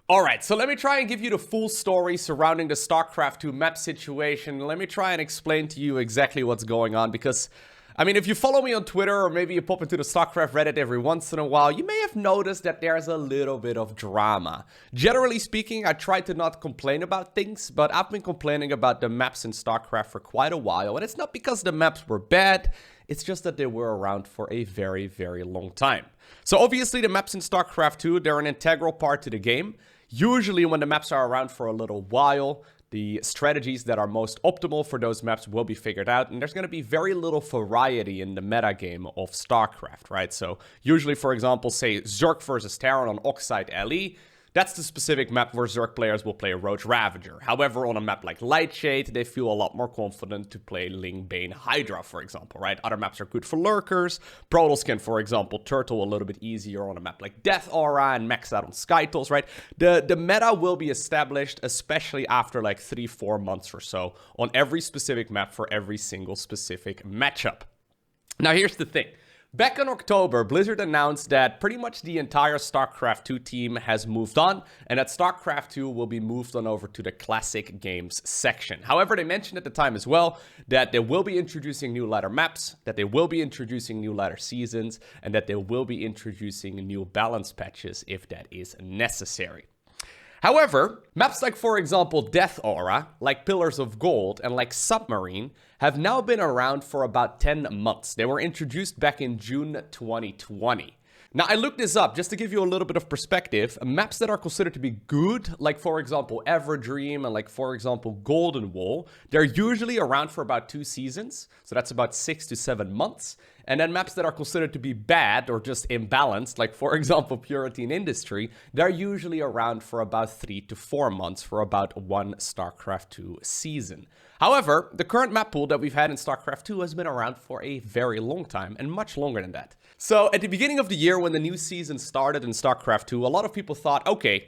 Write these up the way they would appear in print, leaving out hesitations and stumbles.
Alright, so let me try and give you the full story surrounding the StarCraft 2 map situation. Let me try and explain to you exactly what's going on because, I mean, if you follow me on Twitter or maybe you pop into the StarCraft Reddit every once in a while, you may have noticed that there's a little bit of drama. Generally speaking, I try to not complain about things, but I've been complaining about the maps in StarCraft for quite a while, and it's not because the maps were bad, it's just that they were around for a very, very long time. So obviously the maps in StarCraft 2, they're an integral part to the game. Usually when the maps are around for a little while, the strategies that are most optimal for those maps will be figured out, and there's going to be very little variety in the metagame of StarCraft, right? So usually, for example, say Zerg versus Terran on Oxide LE, that's the specific map where Zerg players will play a Roach Ravager. However, on a map like Lightshade, they feel a lot more confident to play Ling Bane Hydra, for example, right? Other maps are good for Lurkers. Protoss can, for example, turtle a little bit easier on a map like Death Aura and max out on Skytools, right? The meta will be established, especially after like 3-4 months or so, on every specific map for every single specific matchup. Now, here's the thing. Back in October, Blizzard announced that pretty much the entire StarCraft 2 team has moved on, and that StarCraft 2 will be moved on over to the Classic Games section. However, they mentioned at the time as well that they will be introducing new ladder maps, that they will be introducing new ladder seasons, and that they will be introducing new balance patches if that is necessary. However, maps like, for example, Death Aura, like Pillars of Gold, and like Submarine have now been around for about 10 months. They were introduced back in June 2020. Now, I looked this up just to give you a little bit of perspective. Maps that are considered to be good, like, for example, Everdream and, like, for example, Golden Wall, they're usually around for about 2 seasons. So that's about 6 to 7 months. And then maps that are considered to be bad or just imbalanced, like, for example, Purity and Industry, they're usually around for about 3 to 4 months for about 1 StarCraft 2 season. However, the current map pool that we've had in StarCraft 2 has been around for a very long time, and much longer than that. So, at the beginning of the year, when the new season started in StarCraft 2, a lot of people thought, okay,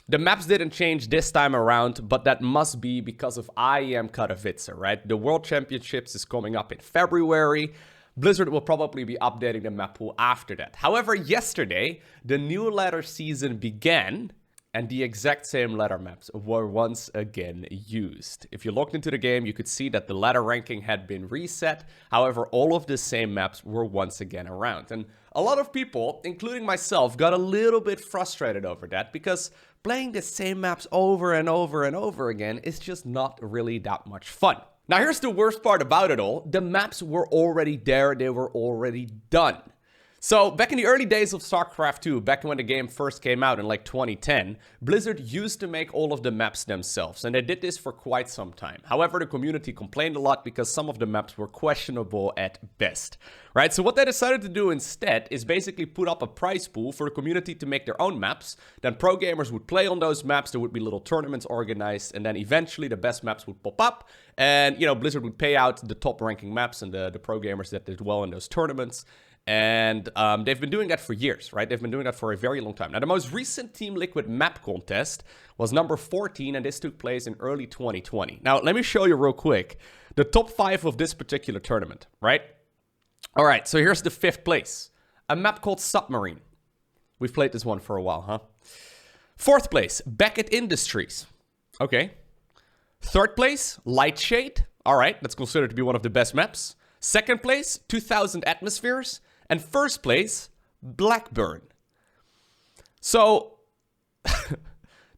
the maps didn't change this time around, but that must be because of IEM Katowice, right? The World Championships is coming up in February. Blizzard will probably be updating the map pool after that. However, yesterday, the new ladder season began, and the exact same ladder maps were once again used. If you looked into the game, you could see that the ladder ranking had been reset. However, all of the same maps were once again around. And a lot of people, including myself, got a little bit frustrated over that because playing the same maps over and over and over again is just not really that much fun. Now, here's the worst part about it all. The maps were already there. They were already done. So, back in the early days of StarCraft 2, back when the game first came out in like 2010, Blizzard used to make all of the maps themselves, and they did this for quite some time. However, the community complained a lot because some of the maps were questionable at best, right? So what they decided to do instead is basically put up a prize pool for the community to make their own maps. Then pro gamers would play on those maps, there would be little tournaments organized, and then eventually the best maps would pop up, and, you know, Blizzard would pay out the top ranking maps and the pro gamers that did well in those tournaments. And they've been doing that for years, right? They've been doing that for a very long time. Now, the most recent Team Liquid map contest was number 14, and this took place in early 2020. Now, let me show you real quick the top 5 of this particular tournament, right? All right, so here's the 5th place. A map called Submarine. We've played this one for a while, huh? 4th place, Beckett Industries. Okay. 3rd place, Lightshade. All right, that's considered to be one of the best maps. 2nd place, 2000 Atmospheres. And 1st place, Blackburn. So,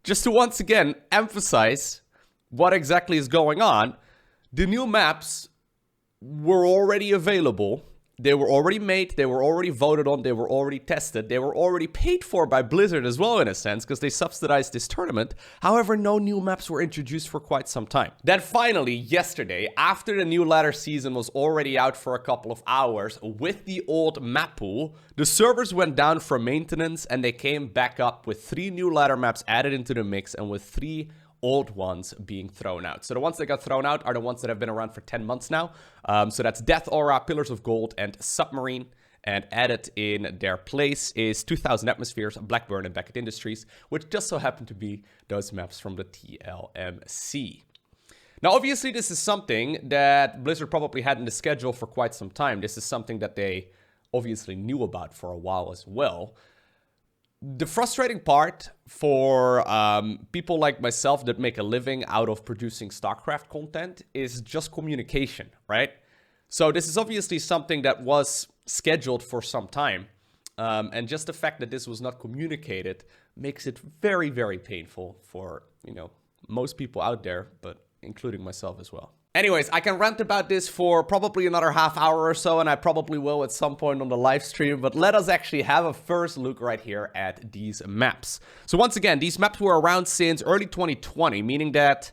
just to once again emphasize what exactly is going on, the new maps were already available. They were already made, they were already voted on, they were already tested, they were already paid for by Blizzard as well in a sense, because they subsidized this tournament. However, no new maps were introduced for quite some time. Then finally, yesterday, after the new ladder season was already out for a couple of hours, with the old map pool, the servers went down for maintenance and they came back up with 3 new ladder maps added into the mix and with 3 old ones being thrown out. So the ones that got thrown out are the ones that have been around for 10 months now. So that's Death Aura, Pillars of Gold, and Submarine. And added in their place is 2000 Atmospheres, Blackburn and Beckett Industries, which just so happen to be those maps from the TLMC. Now, obviously, this is something that Blizzard probably had in the schedule for quite some time. This is something that they obviously knew about for a while as well. The frustrating part for people like myself that make a living out of producing StarCraft content is just communication, right? So this is obviously something that was scheduled for some time. And just the fact that this was not communicated makes it very, very painful for, you know, most people out there, but including myself as well. Anyways, I can rant about this for probably another half hour or so, and I probably will at some point on the live stream, but let us actually have a first look right here at these maps. So once again, these maps were around since early 2020, meaning that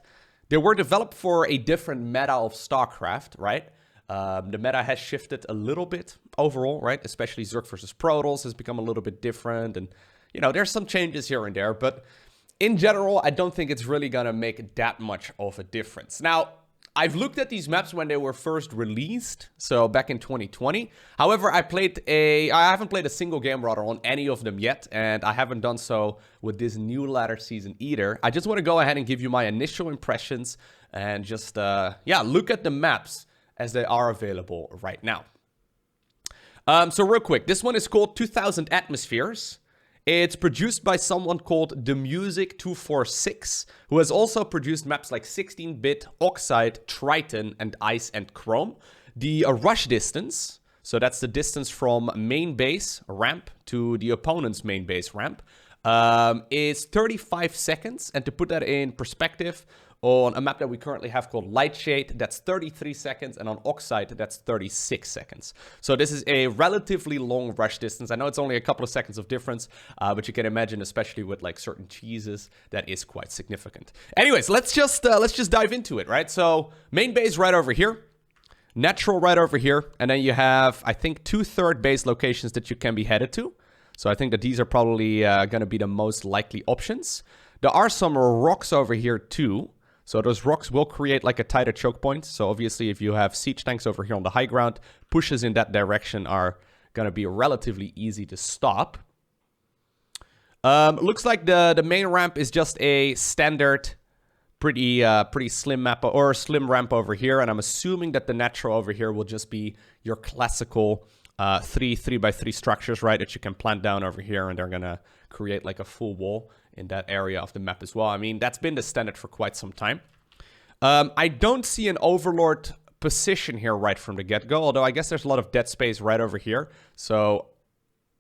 they were developed for a different meta of StarCraft, right? The meta has shifted a little bit overall, right? Especially Zerg versus Protoss has become a little bit different, and, you know, there's some changes here and there, but in general, I don't think it's really gonna make that much of a difference. Now, I've looked at these maps when they were first released, so back in 2020. However, I haven't played a single game rather on any of them yet, and I haven't done so with this new ladder season either. I just want to go ahead and give you my initial impressions and just, yeah, look at the maps as they are available right now. So real quick, this one is called 2000 Atmospheres. It's produced by someone called The Music 246, who has also produced maps like 16-bit, Oxide, Triton, and Ice and Chrome. The rush distance, so that's the distance from main base ramp to the opponent's main base ramp, is 35 seconds. And to put that in perspective, on a map that we currently have called Lightshade, that's 33 seconds, and on Oxide, that's 36 seconds. So this is a relatively long rush distance. I know it's only a couple of seconds of difference, but you can imagine, especially with like certain cheeses, that is quite significant. Anyways, let's just dive into it, right? So main base right over here, natural right over here, and then you have, I think, 2 third base locations that you can be headed to. So I think that these are probably going to be the most likely options. There are some rocks over here too. So those rocks will create like a tighter choke point. So obviously if you have siege tanks over here on the high ground, pushes in that direction are going to be relatively easy to stop. Looks like the main ramp is just a standard, pretty slim map or slim ramp over here. And I'm assuming that the natural over here will just be your classical 3x3 structures, right? That you can plant down over here, and they're going to create like a full wall in that area of the map as well. I mean, that's been the standard for quite some time. I don't see an Overlord position here right from the get-go, although I guess there's a lot of dead space right over here. So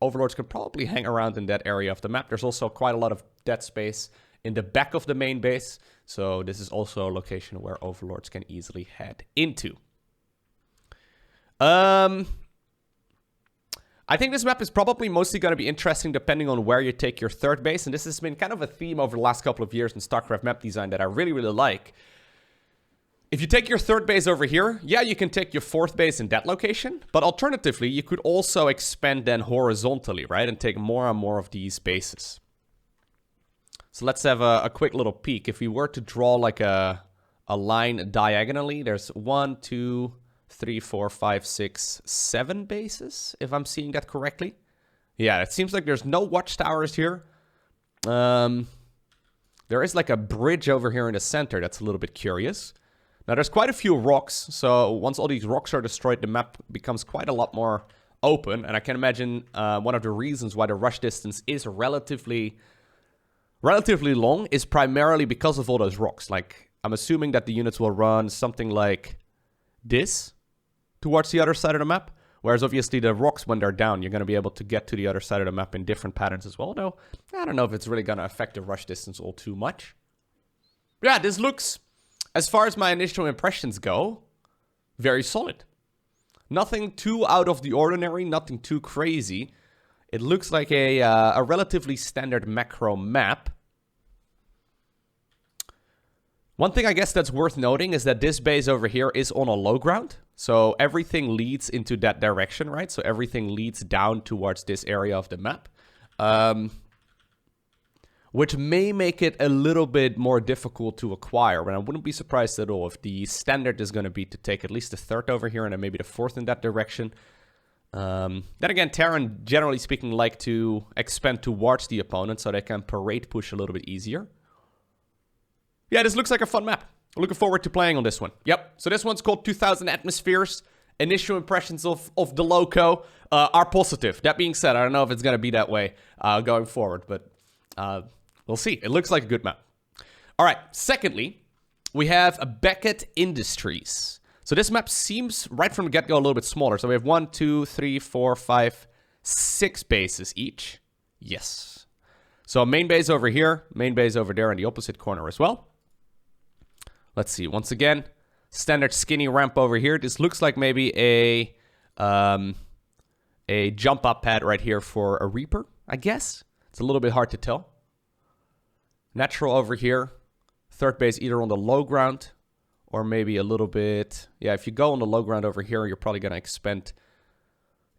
Overlords can probably hang around in that area of the map. There's also quite a lot of dead space in the back of the main base. So this is also a location where Overlords can easily head into. I think this map is probably mostly going to be interesting depending on where you take your third base. And this has been kind of a theme over the last couple of years in StarCraft map design that I really, really like. If you take your third base over here, yeah, you can take your fourth base in that location. But alternatively, you could also expand then horizontally, right? And take more and more of these bases. So let's have a quick little peek. If we were to draw like a line diagonally, there's 1, 2... 3, 4, 5, 6, 7 bases, if I'm seeing that correctly. Yeah, it seems like there's no watchtowers here. There is like a bridge over here in the center that's a little bit curious. Now, there's quite a few rocks, so once all these rocks are destroyed, the map becomes quite a lot more open. And I can imagine one of the reasons why the rush distance is relatively long is primarily because of all those rocks. Like, I'm assuming that the units will run something like this towards the other side of the map, whereas obviously the rocks, when they're down, you're going to be able to get to the other side of the map in different patterns as well, though I don't know if it's really going to affect the rush distance all too much. Yeah, this looks, as far as my initial impressions go, very solid. Nothing too out of the ordinary, nothing too crazy. It looks like a relatively standard macro map. One thing I guess that's worth noting is that this base over here is on a low ground. So everything leads into that direction, right? So everything leads down towards this area of the map. Which may make it a little bit more difficult to acquire. But I wouldn't be surprised at all if the standard is going to be to take at least the third over here and then maybe the fourth in that direction. Then again, Terran, generally speaking, like to expand towards the opponent so they can parade push a little bit easier. Yeah, this looks like a fun map. Looking forward to playing on this one. Yep, so this one's called 2000 Atmospheres. initial impressions of the Lowko are positive. That being said, I don't know if it's going to be that way going forward, but we'll see. It looks like a good map. All right, secondly, we have Beckett Industries. So this map seems right from the get-go a little bit smaller. So we have 1, 2, 3, 4, 5, 6 bases each. Yes. So main base over here, main base over there in the opposite corner as well. Let's see. Once again, standard skinny ramp over here. This looks like maybe a jump-up pad right here for a Reaper, I guess. It's a little bit hard to tell. Natural over here. Third base either on the low ground or maybe a little bit... Yeah, if you go on the low ground over here, you're probably going to expand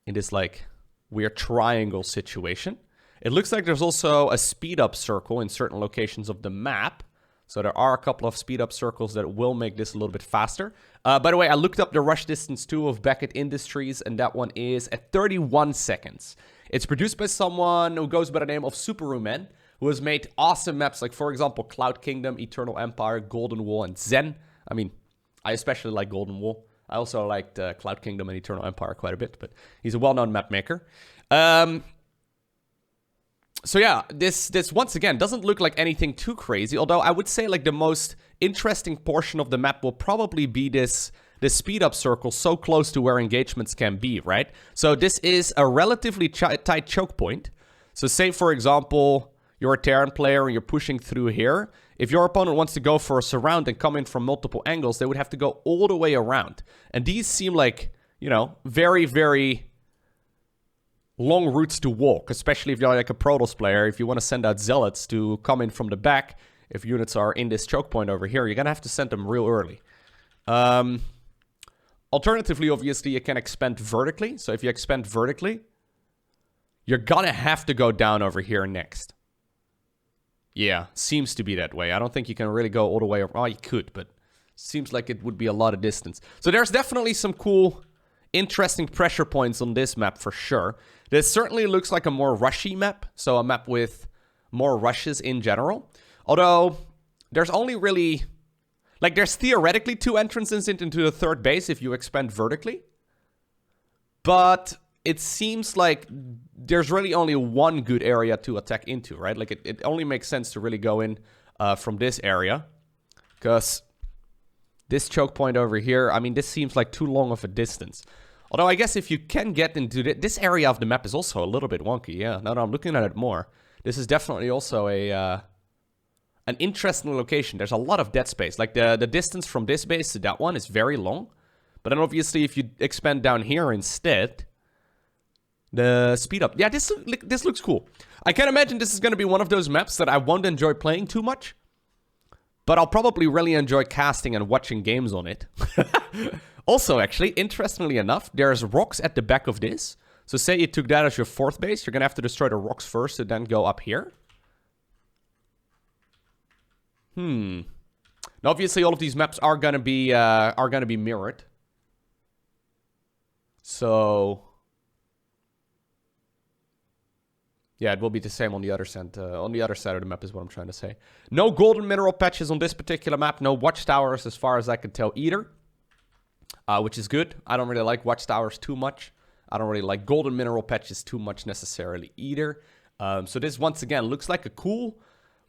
in this, like, weird triangle situation. It looks like there's also a speed-up circle in certain locations of the map. So there are a couple of speed-up circles that will make this a little bit faster. By the way, I looked up the rush distance too of Beckett Industries, and that one is at 31 seconds. It's produced by someone who goes by the name of Superhuman, who has made awesome maps like, for example, Cloud Kingdom, Eternal Empire, Golden Wall, and Zen. I mean, I especially like Golden Wall. I also liked Cloud Kingdom and Eternal Empire quite a bit, but he's a well-known map maker. So yeah, this once again doesn't look like anything too crazy, although I would say like the most interesting portion of the map will probably be this speed up circle so close to where engagements can be, right? So this is a relatively tight choke point. So say for example, you're a Terran player and you're pushing through here. If your opponent wants to go for a surround and come in from multiple angles, they would have to go all the way around. And these seem like, you know, very, very long routes to walk, especially if you're like a Protoss player. If you want to send out zealots to come in from the back, if units are in this choke point over here, you're going to have to send them real early. Alternatively, obviously, you can expand vertically. So if you expand vertically, you're going to have to go down over here next. Yeah, seems to be that way. I don't think you can really go all the way. Oh, you could, but seems like it would be a lot of distance. So there's definitely some cool, interesting pressure points on this map for sure. This certainly looks like a more rushy map. So a map with more rushes in general. Although, there's only really... Like, there's theoretically 2 entrances into the third base if you expand vertically. But it seems like there's really only one good area to attack into, right? Like, it only makes sense to really go in from this area. Because this choke point over here, I mean, this seems like too long of a distance. Although, I guess if you can get into this area of the map is also a little bit wonky, yeah. Now that I'm looking at it more, this is definitely also an interesting location. There's a lot of dead space. Like, the distance from this base to that one is very long. But then, obviously, if you expand down here instead... The speed up. Yeah, this looks cool. I can imagine this is going to be one of those maps that I won't enjoy playing too much. But I'll probably really enjoy casting and watching games on it. Also, actually, interestingly enough, there's rocks at the back of this. So say you took that as your fourth base. You're going to have to destroy the rocks first to then go up here. Now, obviously, all of these maps are going to be mirrored. So... Yeah, it will be the same on the other side. On the other side of the map is what I'm trying to say. No golden mineral patches on this particular map. No watchtowers as far as I can tell either. Which is good. I don't really like watchtowers too much. I don't really like golden mineral patches too much necessarily either. So this, once again, looks like a cool,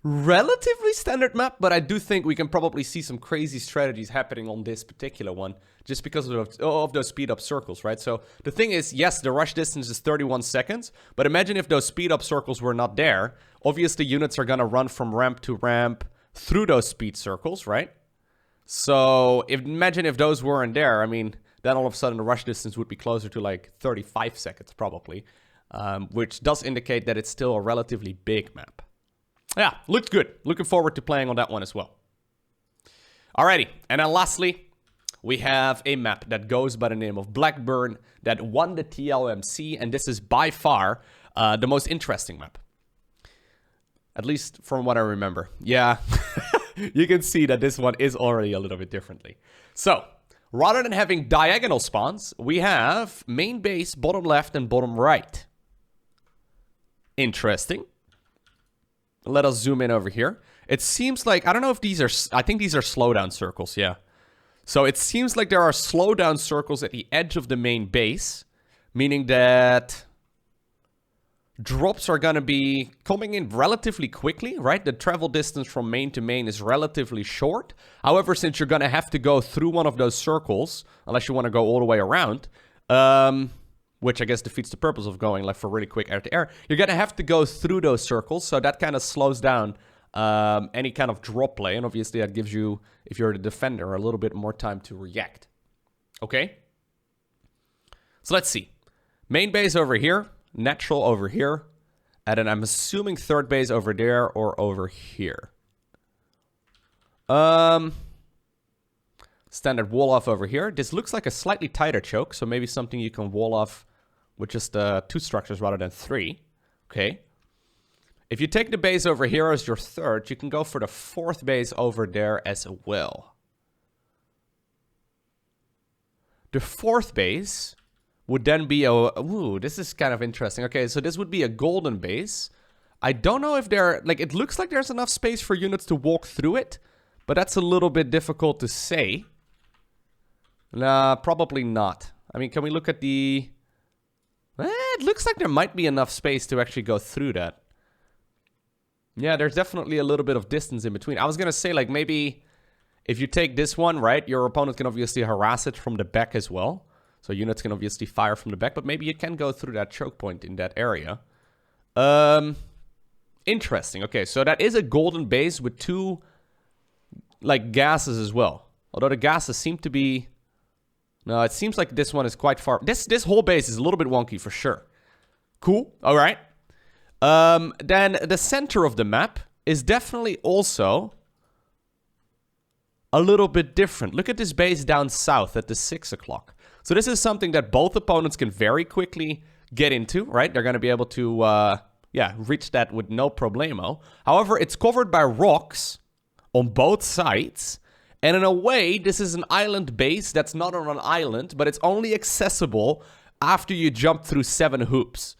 relatively standard map. But I do think we can probably see some crazy strategies happening on this particular one. Just because of those speed-up circles, right? So the thing is, yes, the rush distance is 31 seconds. But imagine if those speed-up circles were not there. Obviously, units are going to run from ramp to ramp through those speed circles, right? So imagine if those weren't there. I mean, then all of a sudden the rush distance would be closer to like 35 seconds probably. Which does indicate that it's still a relatively big map. Yeah, looked good. Looking forward to playing on that one as well. Alrighty, and then lastly... We have a map that goes by the name of Blackburn that won the TLMC, and this is by far the most interesting map. At least from what I remember. Yeah, you can see that this one is already a little bit differently. So, rather than having diagonal spawns, we have main base, bottom left, and bottom right. Interesting. Let us zoom in over here. It seems like, I don't know if these are, I think these are slowdown circles, yeah. So it seems like there are slowdown circles at the edge of the main base, meaning that drops are going to be coming in relatively quickly, right? The travel distance from main to main is relatively short. However, since you're going to have to go through one of those circles, unless you want to go all the way around, which I guess defeats the purpose of going like for really quick air-to-air, you're going to have to go through those circles, so that kind of slows down any kind of drop play, and obviously that gives you, if you're the defender, a little bit more time to react. Okay? So let's see. Main base over here. Natural over here, and then I'm assuming third base over there or over here. Standard wall off over here. This looks like a slightly tighter choke, so maybe something you can wall off with just 2 structures rather than 3. Okay. If you take the base over here as your third, you can go for the 4th base over there as well. The 4th base would then be a... Ooh, this is kind of interesting. Okay, so this would be a golden base. I don't know if there... Like, it looks like there's enough space for units to walk through it, but that's a little bit difficult to say. Nah, probably not. I mean, can we look at the... it looks like there might be enough space to actually go through that. Yeah, there's definitely a little bit of distance in between. I was gonna say, like, maybe if you take this one, right, your opponent can obviously harass it from the back as well. So units can obviously fire from the back, but maybe you can go through that choke point in that area. Interesting. Okay, so that is a golden base with 2, like, gases as well. Although the gases seem to be... No, it seems like this one is quite far... This whole base is a little bit wonky for sure. Cool. All right. Then the center of the map is definitely also a little bit different. Look at this base down south at the 6 o'clock. So this is something that both opponents can very quickly get into, right? They're going to be able to, reach that with no problemo. However, it's covered by rocks on both sides. And in a way, this is an island base that's not on an island, but it's only accessible after you jump through 7 hoops.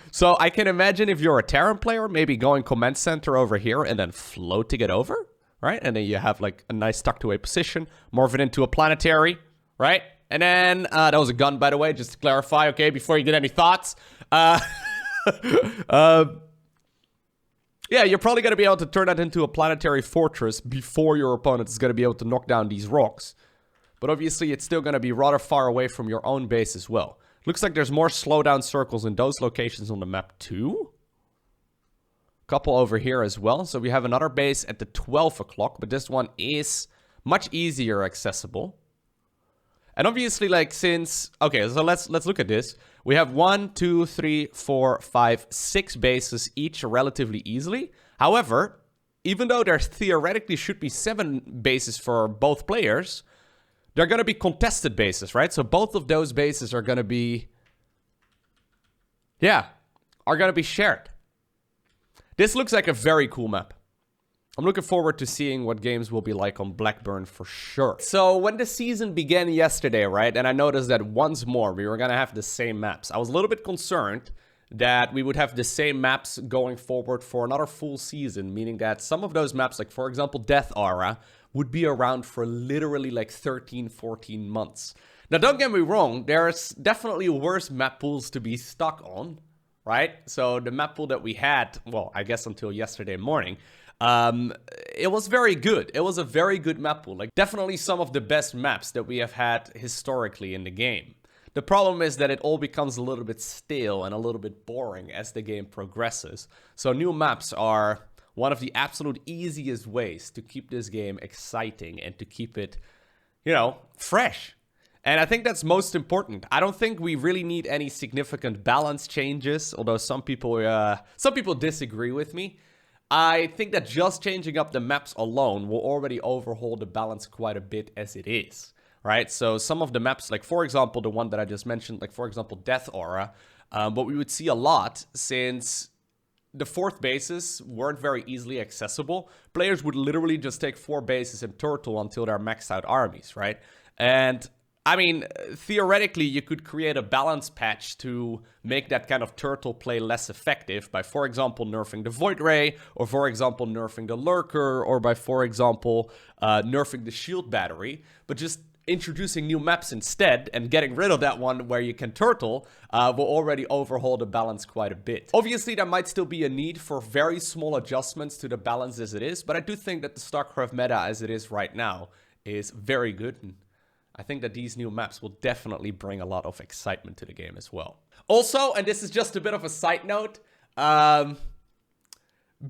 So I can imagine if you're a Terran player, maybe going command center over here and then floating it over, right? And then you have like a nice tucked away position, morph it into a planetary, right? And then, that was a gun, by the way, just to clarify, okay, before you get any thoughts. Yeah, you're probably going to be able to turn that into a planetary fortress before your opponent is going to be able to knock down these rocks. But obviously, it's still going to be rather far away from your own base as well. Looks like there's more slowdown circles in those locations on the map too. Couple over here as well. So we have another base at the 12 o'clock, but this one is much easier accessible. And obviously, like, since... Okay, so let's look at this. We have 1, 2, 3, 4, 5, 6 bases each relatively easily. However, even though there theoretically should be 7 bases for both players, they're going to be contested bases, right? So both of those bases are going to be... Yeah, are going to be shared. This looks like a very cool map. I'm looking forward to seeing what games will be like on Blackburn for sure. So when the season began yesterday, right, and I noticed that once more we were gonna have the same maps, I was a little bit concerned that we would have the same maps going forward for another full season, meaning that some of those maps, like for example Death Aura, would be around for literally like 13, 14 months. Now don't get me wrong, there's definitely worse map pools to be stuck on, right? So the map pool that we had, well, I guess until yesterday morning, it was very good. It was a very good map pool. Like, definitely some of the best maps that we have had historically in the game. The problem is that it all becomes a little bit stale and a little bit boring as the game progresses. So new maps are one of the absolute easiest ways to keep this game exciting and to keep it, you know, fresh. And I think that's most important. I don't think we really need any significant balance changes, although some people disagree with me. I think that just changing up the maps alone will already overhaul the balance quite a bit as it is, right? So some of the maps, like for example, the one that I just mentioned, like for example, Death Aura, what we would see a lot since the 4th bases weren't very easily accessible, players would literally just take 4 bases and turtle until they're maxed out armies, right? And I mean, theoretically, you could create a balance patch to make that kind of turtle play less effective by, for example, nerfing the Void Ray, or for example, nerfing the Lurker, or by, for example, nerfing the Shield Battery, but just introducing new maps instead and getting rid of that one where you can turtle will already overhaul the balance quite a bit. Obviously, there might still be a need for very small adjustments to the balance as it is, but I do think that the StarCraft meta as it is right now is very good, and I think that these new maps will definitely bring a lot of excitement to the game as well. Also, and this is just a bit of a side note,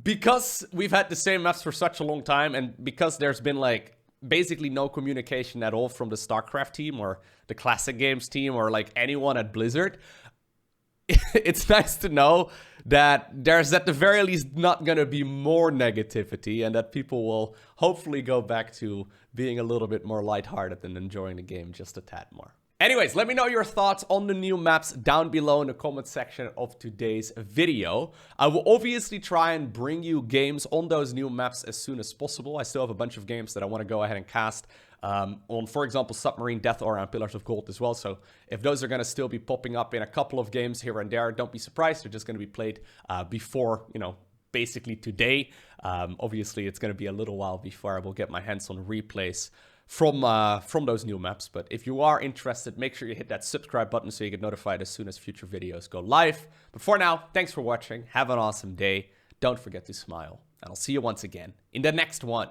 because we've had the same maps for such a long time, and because there's been like basically no communication at all from the StarCraft team or the Classic Games team or like anyone at Blizzard, it's nice to know that there's at the very least not going to be more negativity, and that people will hopefully go back to being a little bit more lighthearted and enjoying the game just a tad more. Anyways, let me know your thoughts on the new maps down below in the comment section of today's video. I will obviously try and bring you games on those new maps as soon as possible. I still have a bunch of games that I want to go ahead and cast on, for example, Submarine, Death Aura, and Pillars of Gold as well. So if those are going to still be popping up in a couple of games here and there, don't be surprised. They're just going to be played before, you know, basically today. Obviously, it's going to be a little while before I will get my hands on replays from those new maps. But if you are interested, make sure you hit that subscribe button so you get notified as soon as future videos go live. But for now, thanks for watching. Have an awesome day. Don't forget to smile. And I'll see you once again in the next one.